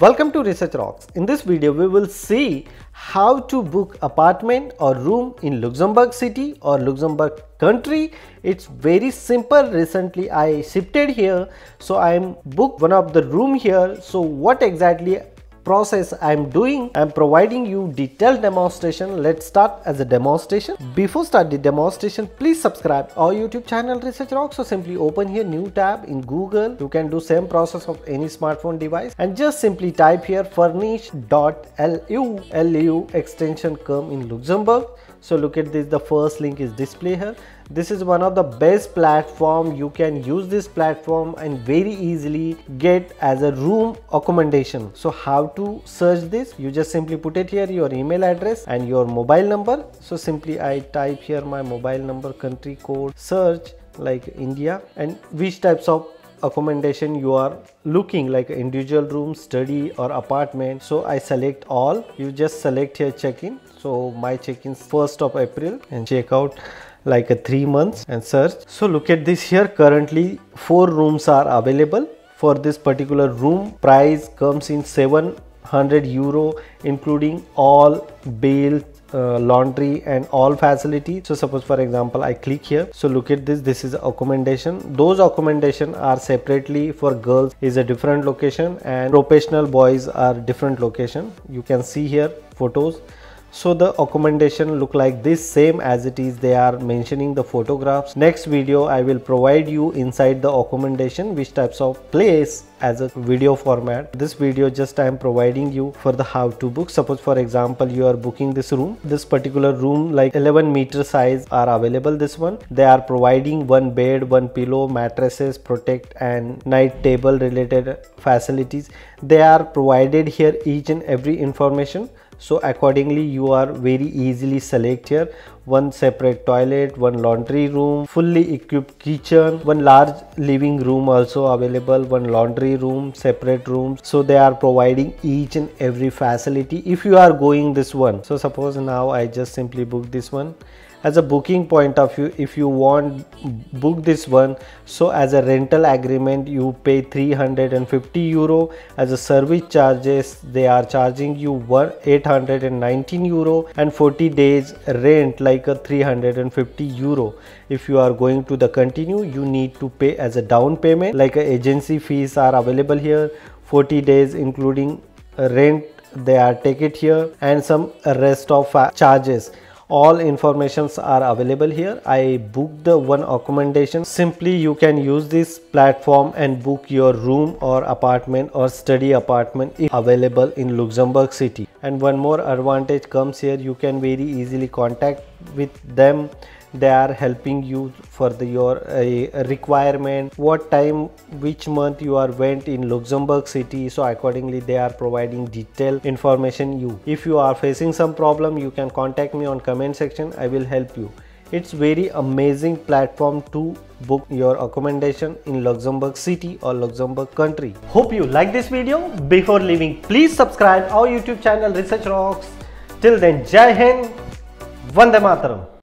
Welcome to Research Rocks. In this video we will see how to book apartment or room in Luxembourg city or Luxembourg country. It's very simple. Recently I shifted here, so I'm booked one of the room here. So what exactly process I'm doing, I'm providing you detailed demonstration. Let's start as a demonstration. Before start the demonstration, please subscribe our YouTube channel Research Rocks. So simply open here new tab in Google. You can do same process of any smartphone device and just simply type here furnish.lu extension come in Luxembourg. So look at this, the first link is display here. This is one of the best platform. You can use this platform and very easily get as a room accommodation. So how to search this? You just simply put it here, your email address and your mobile number. So simply I type here my mobile number, country code, search like India, and which types of accommodation you are looking, like individual room, study or apartment. So I select all. You just select here check-in. So my check-in 1st of April and check out like a 3 months and search. So look at this here, currently 4 rooms are available. For this particular room, price comes in €700 including all bills, laundry and all facilities. So suppose for example I click here. So look at this, this is accommodation. Those accommodation are separately for girls is a different location and professional boys are different location. You can see here photos. So the accommodation look like this, same as it is. They are mentioning the photographs. Next video I will provide you inside the accommodation which types of place as a video format. This video just I am providing you for the how to book. Suppose for example you are booking this room, this particular room like 11 meter size are available. This one they are providing 1 bed, 1 pillow, mattresses, protect and night table related facilities. They are provided here each and every information. So accordingly you are very easily select here 1 separate toilet, 1 laundry room, fully equipped kitchen, 1 large living room also available, 1 laundry room, separate rooms. So they are providing each and every facility if you are going this one. So suppose now I just simply book this one. As a booking point of view, if you want book this one, so as a rental agreement you pay €350. As a service charges they are charging you €819 and 40 days rent like a €350. If you are going to the continue, you need to pay as a down payment, like a agency fees are available here, 40 days including rent they are take it here, and some rest of charges. All informations are available here. I booked the one accommodation. Simply you can use this platform and book your room or apartment or study apartment if available in Luxembourg city. And one more advantage comes here, you can very easily contact with them. They are helping you for your requirement, what time, which month you are went in Luxembourg city. So accordingly they are providing detailed information you. If you are facing some problem, you can contact me on comment section. I will help you. It's very amazing platform to book your accommodation in Luxembourg city or Luxembourg country. Hope you like this video. Before leaving, please subscribe our YouTube channel Research Rocks. Till then, Jai Hind, Vande Mataram.